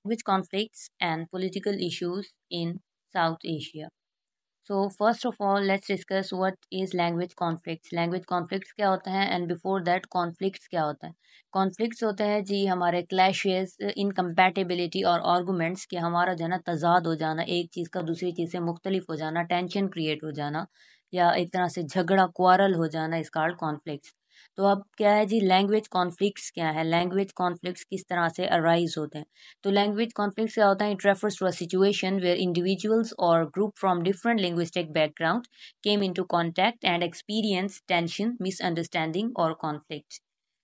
language conflicts and political issues in South Asia. So first of all, let's discuss what is language conflicts. Language conflicts क्या होता है and before that conflicts क्या होता है. Conflicts होते हैं जी हमारे clashes, incompatibility और arguments कि हमारा जो है ना तजाद हो जाना, एक चीज़ का दूसरी चीज़ से मुख्तलिफ हो जाना, टेंशन क्रिएट हो जाना या एक तरह से झगड़ा क्वारल हो जाना इस कॉल्ड कॉन्फ्लिक्ट्स. तो अब क्या है जी लैंग्वेज कॉन्फ्लिक्ट्स क्या है, लैंग्वेज कॉन्फ्लिक्ट्स किस तरह से अराइज होते हैं. तो लैंग्वेज कॉन्फ्लिक्ट क्या होता है, it refers to a situation where individuals और group from different linguistic background came into contact and experience tension, misunderstanding और कॉन्फ्लिक्ट.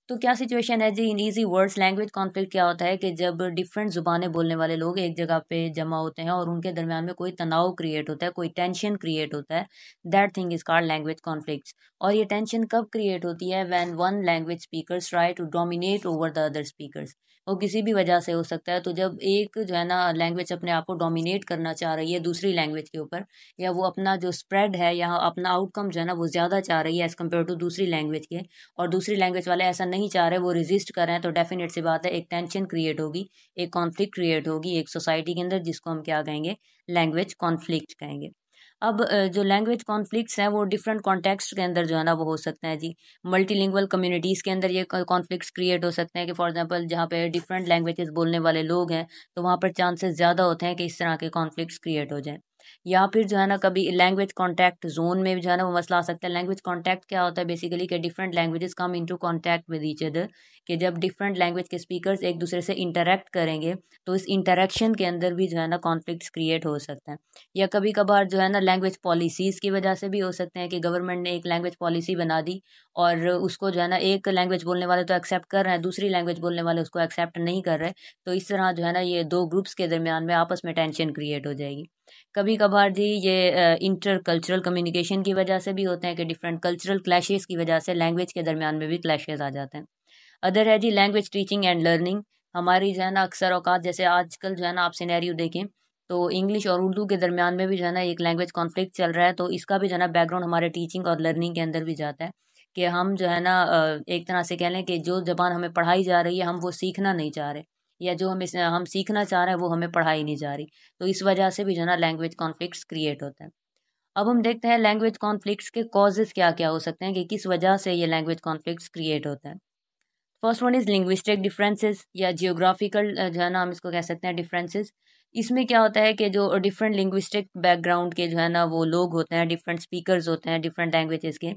तो क्या सिचुएशन है जी, in easy words language conflict क्या होता है कि जब डिफरेंट ज़ुबानें बोलने वाले लोग एक जगह पे जमा होते हैं और उनके दरमियान में कोई तनाव क्रिएट होता है, कोई टेंशन क्रिएट होता है, that thing is called language conflicts. और ये टेंशन कब क्रिएट होती है, when one language speakers try to dominate over the other speakers. वो किसी भी वजह से हो सकता है. तो जब एक जो है ना लैंग्वेज अपने आप को डोमिनेट करना चाह रही है दूसरी लैंग्वेज के ऊपर, या वो अपना जो स्प्रेड है या अपना आउटकम जो है ना वो ज़्यादा चाह रही है एज़ कम्पेयर टू दूसरी लैंग्वेज के, और दूसरी लैंग्वेज वाले ऐसा नहीं चाह रहे, वो रेजिस्ट कर रहे हैं, तो डेफिनेट सी बात है एक टेंशन क्रिएट होगी, एक कॉन्फ्लिक्ट क्रिएट होगी एक सोसाइटी के अंदर, जिसको हम क्या कहेंगे, लैंग्वेज कॉन्फ्लिक्ट कहेंगे. अब जो लैंग्वेज कॉन्फ्लिक्ट्स हैं वो डिफरेंट कॉन्टेक्स्ट के अंदर जो है ना वो हो सकते हैं जी. मल्टीलिंगुअल कम्युनिटीज़ के अंदर ये कॉन्फ्लिक्ट्स क्रिएट हो सकते हैं कि फॉर एग्जांपल जहाँ पे डिफरेंट लैंग्वेजेस बोलने वाले लोग हैं, तो वहाँ पर चांसेस ज़्यादा होते हैं कि इस तरह के कॉन्फ्लिक्ट्स क्रिएट हो जाएँ. या फिर जो है ना कभी लैंग्वेज कॉन्टैक्ट जोन में भी जो है ना वो मसला आ सकता है. लैंग्वेज कॉन्टैक्ट क्या होता है बेसिकली कि different languages come into contact with each other, कि जब डिफरेंट लैंग्वेज के स्पीकर्स एक दूसरे से इंटरेक्ट करेंगे तो इस इंटरेक्शन के अंदर भी जो है ना कॉन्फ्लिक्ट्स क्रिएट हो सकते हैं. या कभी कभार जो है ना लैंग्वेज पॉलिसीज़ की वजह से भी हो सकते हैं कि गवर्नमेंट ने एक लैंग्वेज पॉलिसी बना दी और उसको जो है ना एक लैंग्वेज बोलने वाले तो एक्सेप्ट कर रहे हैं, दूसरी लैंग्वेज बोलने वाले उसको एक्सेप्ट नहीं कर रहे. तो इस तरह जो है ना ये दो ग्रुप्स के दरमियान में आपस में टेंशन क्रिएट हो जाएगी. कभी कभार जी ये इंटर कल्चरल कम्युनिकेशन की वजह से भी होते हैं कि डिफरेंट कल्चरल क्लैशेस की वजह से लैंग्वेज के दरमियान में भी क्लैशेस आ जाते हैं. अदर है जी लैंग्वेज टीचिंग एंड लर्निंग. हमारी जो है ना अक्सर औकात जैसे आजकल जो है ना आप सिनेरियो देखें तो इंग्लिश और उर्दू के दरमियान में भी जो है ना एक लैंग्वेज कॉन्फ्लिक्ट चल रहा है. तो इसका भी जो है ना बैकग्राउंड हमारे टीचिंग और लर्निंग के अंदर भी जाता है कि हम जो है ना एक तरह से कह लें कि जो ज़बान हमें पढ़ाई जा रही है हम वो सीखना नहीं चाह रहे, या जो हम सीखना चाह रहे हैं वो हमें पढ़ाई नहीं जा रही. तो इस वजह से भी जो है ना लैंग्वेज कॉन्फ्लिक्ट्स क्रिएट होते हैं. अब हम देखते हैं लैंग्वेज कॉन्फ्लिक्ट्स के कॉजेज़ क्या-क्या हो सकते हैं कि किस वजह से ये लैंग्वेज कॉन्फ्लिक्ट्स क्रिएट होते हैं. First one is linguistic differences या जियोग्राफिकल जो है ना हम इसको कह सकते हैं डिफरेंसेस. इसमें क्या होता है कि जो डिफरेंट लिंग्विस्टिक बैकग्राउंड के जो है ना वो लोग होते हैं, डिफरेंट स्पीकर्स होते हैं डिफरेंट लैंग्वेजेस के,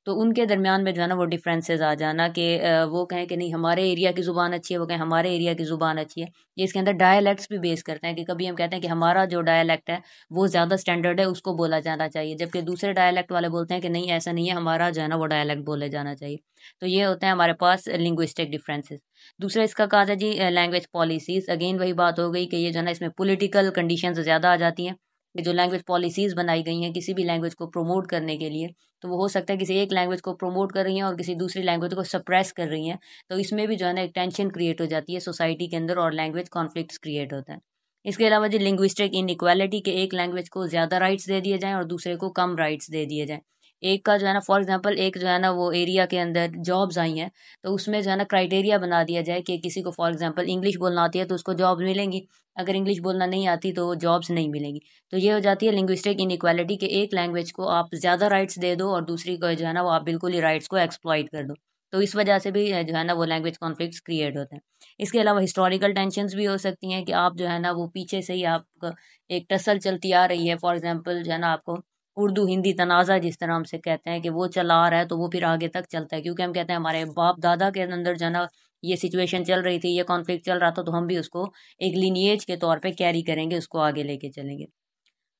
तो उनके दरमियान में जो है ना वो डिफरेंसेस आ जाना कि वो कहें कि नहीं हमारे एरिया की ज़ुबान अच्छी है, वो कहें हमारे एरिया की ज़ुबान अच्छी है. ये इसके अंदर डायलैक्ट्स भी बेस करते हैं कि कभी हम कहते हैं कि हमारा जो डायलैक्ट है वो ज़्यादा स्टैंडर्ड है, उसको बोला जाना चाहिए, जबकि दूसरे डायलैक्ट वाले बोलते हैं कि नहीं ऐसा नहीं है, हमारा जो है ना वो डायलैक्ट बोले जाना चाहिए. तो ये होते हैं हमारे पास लिंग्विस्टिक डिफरेंसेस. दूसरा इसका कहा जाए जी लैंग्वेज पॉलिसीज़. अगेन वही बात हो गई कि ये जो है ना इसमें पॉलिटिकल कंडीशंस ज़्यादा आ जाती हैं कि जो लैंग्वेज पॉलिसीज़ बनाई गई हैं किसी भी लैंग्वेज को प्रमोट करने के लिए, तो वो हो सकता है किसी एक लैंग्वेज को प्रमोट कर रही हैं और किसी दूसरी लैंग्वेज को सप्रेस कर रही हैं. तो इसमें भी जो है ना एक टेंशन क्रिएट हो जाती है सोसाइटी के अंदर और लैंग्वेज कॉन्फ्लिक्ट्स क्रिएट होता है. इसके अलावा जी लिंग्विस्टिक इनइक्वालिटी के एक लैंग्वेज को ज़्यादा राइट्स दे दिए जाएँ और दूसरे को कम राइट्स दे दिए जाएँ. एक का जो है ना फॉर एग्जांपल एक जो है ना वो एरिया के अंदर जॉब्स आई हैं, तो उसमें जो है ना क्राइटेरिया बना दिया जाए कि किसी को फॉर एग्जांपल इंग्लिश बोलना आती है तो उसको जॉब्स मिलेंगी, अगर इंग्लिश बोलना नहीं आती तो जॉब्स नहीं मिलेंगी. तो ये हो जाती है लिंग्विस्टिक इनइक्वालिटी कि एक लैंग्वेज को आप ज़्यादा राइट्स दे दो और दूसरी को जो है ना वो आप बिल्कुल ही राइट्स को एक्सप्लॉइट कर दो. तो इस वजह से भी जो है ना वो लैंग्वेज कॉन्फ्लिक्ट्स क्रिएट होते हैं. इसके अलावा हिस्टोरिकल टेंशन्स भी हो सकती हैं कि आप जो है ना वो पीछे से ही आप एक टसल चलती आ रही है, फॉर एग्जांपल जो है ना आपको उर्दू हिंदी तनाज़ा जिस तरह हमसे कहते हैं कि वो चला आ रहा है तो वो फिर आगे तक चलता है, क्योंकि हम कहते हैं हमारे बाप दादा के अंदर जो है ना ये सिचुएशन चल रही थी, ये कॉन्फ्लिक्ट चल रहा था, तो हम भी उसको एक लिनिएज के तौर पे कैरी करेंगे, उसको आगे लेके चलेंगे.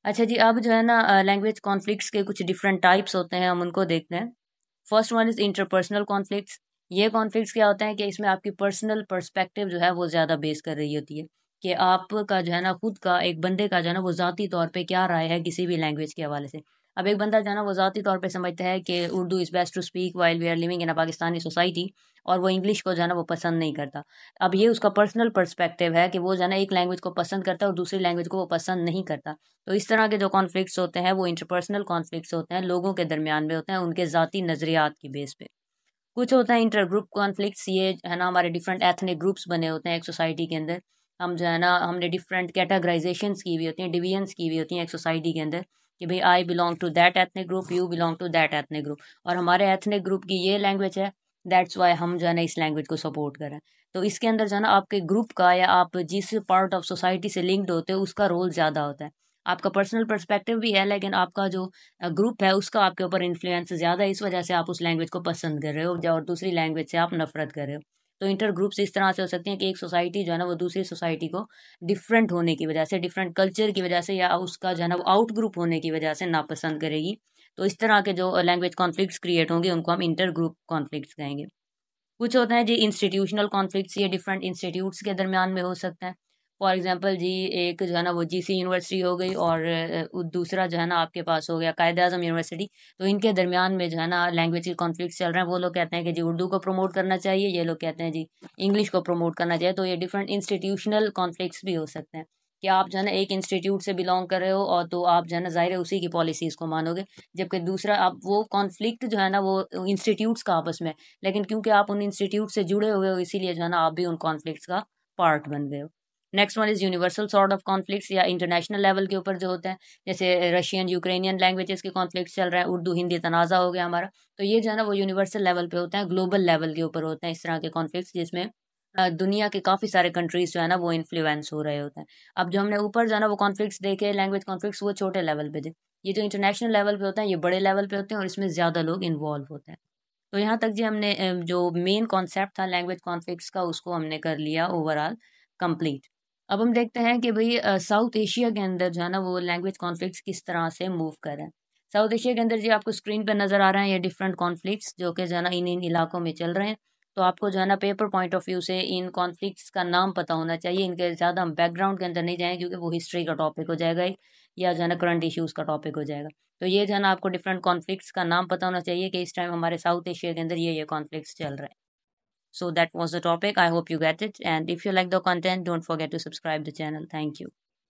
अच्छा जी, अब जो है ना लैंग्वेज कॉन्फ्लिक्ट्स के कुछ डिफरेंट टाइप्स होते हैं, हम उनको देखते हैं. First one is interpersonal conflicts. ये कॉन्फ्लिक्ट्स क्या होते हैं कि इसमें आपकी पर्सनल पर्सपेक्टिव जो है वो ज़्यादा बेस कर रही होती है कि आपका जो है ना खुद का एक बंदे का जो है ना वो ज़ाती तौर पे क्या राय है किसी भी लैंग्वेज के हवाले से. अब एक बंदा जो है ना वो ज़ाती तौर पे समझता है कि Urdu is best to speak while we are living in a Pakistani society, और वो इंग्लिश को जो है ना वो पसंद नहीं करता. अब ये उसका पर्सनल पर्सपेक्टिव है कि वो जो है ना एक लैंग्वेज को पसंद करता है और दूसरी लैंग्वेज को वो पसंद नहीं करता. तो इस तरह के जो कॉन्फ्लिक्ट्स होते हैं वो इंटरपर्सनल कॉन्फ्लिक्ट्स होते हैं, लोगों के दरमियान में होते हैं उनके ज़ाती नज़रियात की बेस पे. कुछ होता है इंटर ग्रुप कॉन्फ्लिक्ट्स. ये है ना हमारे डिफरेंट एथनिक ग्रुप्स बने होते हैं एक सोसाइटी के अंदर, हम जो है ना हमने डिफरेंट कैटेगराइजेशंस की हुई होती हैं, डिवीजन्स की हुई होती हैं एक सोसाइटी के अंदर कि भाई I belong to that ethnic group, you belong to that ethnic group, और हमारे एथनिक ग्रुप की ये लैंग्वेज है, दैट्स वाई हम जो है ना इस लैंग्वेज को सपोर्ट करें। तो इसके अंदर जो है ना आपके ग्रुप का या आप जिस पार्ट ऑफ सोसाइटी से लिंक्ड होते हो उसका रोल ज़्यादा होता है। आपका पर्सनल पर्सपेक्टिव भी है, लेकिन आपका जो ग्रुप है उसका आपके ऊपर इन्फ्लुएंस ज़्यादा है, इस वजह से आप उस लैंग्वेज को पसंद कर रहे हो और दूसरी लैंग्वेज से आप नफरत कर रहे हो। तो इंटर ग्रुप्स इस तरह से हो सकते हैं कि एक सोसाइटी जो है ना वो दूसरी सोसाइटी को डिफरेंट होने की वजह से, डिफरेंट कल्चर की वजह से, या उसका जो है ना आउट ग्रुप होने की वजह से नापसंद करेगी। तो इस तरह के जो लैंग्वेज कॉन्फ्लिक्ट्स क्रिएट होंगे उनको हम इंटर ग्रुप कॉन्फ्लिक्ट्स कहेंगे। कुछ होते हैं जी इंस्टीट्यूशनल कॉन्फ्लिक्ट्स, ये डिफरेंट इंस्टीट्यूट्स के दरमियान में हो सकता है। फॉर एग्जांपल जी, एक जो है ना वो जीसी यूनिवर्सिटी हो गई और दूसरा जो है ना आपके पास हो गया कायद आज़म यूनिवर्सिटी। तो इनके दरमियान में जो है ना लैंग्वेज के कॉन्फ्लिक्ट्स चल रहे हैं। वो लोग कहते हैं कि जी उर्दू को प्रमोट करना चाहिए, ये लोग कहते हैं जी इंग्लिश को प्रमोट करना चाहिए। तो ये डिफरेंट इंस्टीट्यूशनल कॉन्फ्लिक्ट्स भी हो सकते हैं कि आप जो है ना एक इंस्टीट्यूट से बिलोंग कर रहे हो और तो आप जो है ना ज़ाहिर है उसी की पॉलिसीज़ को मानोगे, जबकि दूसरा आप वो कॉन्फ्लिक्ट जो है ना वो इंस्टीट्यूट्स का आपस में, लेकिन क्योंकि आप उन इंस्टीट्यूट से जुड़े हुए हो इसीलिए जो है ना आप भी उन कॉन्फ्लिक्ट्स का पार्ट बन गए हो। Next one is universal sort of conflicts, या इंटरनेशनल लेवल के ऊपर जो होते हैं, जैसे रशियन यूक्रेनियन लैंग्वेजेस के कॉन्फ्लिक्ट्स चल रहे हैं, उर्दू हिंदी तनाज़ा हो गया हमारा। तो ये जो है ना वो यूनिवर्सल लेवल पे होते हैं, ग्लोबल लेवल के ऊपर होते हैं इस तरह के कॉन्फ्लिक्ट्स, जिसमें दुनिया के काफ़ी सारे कंट्रीज़ जो है ना वो इन्फ्लुएंस हो रहे होते हैं। अब जो हमने ऊपर जो है ना वो कॉन्फ्लिक्ट्स देखे लैंग्वेज कॉन्फ्लिक्ट्स, वो छोटे लेवल पे थे। ये जो इंटरनेशनल लेवल पे होते हैं ये बड़े लेवल पे होते हैं और इसमें ज़्यादा लोग इन्वॉल्व होते हैं। तो यहाँ तक जी हमने जो मेन कॉन्सेप्ट था लैंग्वेज कॉन्फ्लिक्ट्स का उसको हमने कर लिया ओवरऑल कंप्लीट। अब हम देखते हैं कि भई साउथ एशिया के अंदर जो है ना वो लैंग्वेज कॉन्फ्लिक्ट्स किस तरह से मूव कर रहे हैं। साउथ एशिया के अंदर जी आपको स्क्रीन पे नज़र आ रहे हैं ये डिफरेंट कॉन्फ्लिक्ट्स जो कि जो है ना इन इलाकों में चल रहे हैं। तो आपको जो है ना पेपर पॉइंट ऑफ व्यू से इन कॉन्फ्लिक्ट्स का नाम पता होना चाहिए। इनके ज़्यादा हम बैकग्राउंड के अंदर नहीं जाएँगे क्योंकि वो हिस्ट्री का टॉपिक हो जाएगा एक, या जो है ना करंट इश्यूज़ का टॉपिक हो जाएगा। तो ये जो है ना आपको डिफरेंट कॉन्फ्लिक्ट्स का नाम पता होना चाहिए कि इस टाइम हमारे साउथ एशिया के अंदर ये कॉन्फ्लिक्ट्स चल रहे हैं। So that was the topic. I hope you get it. And if you like the content, don't forget to subscribe the channel. Thank you.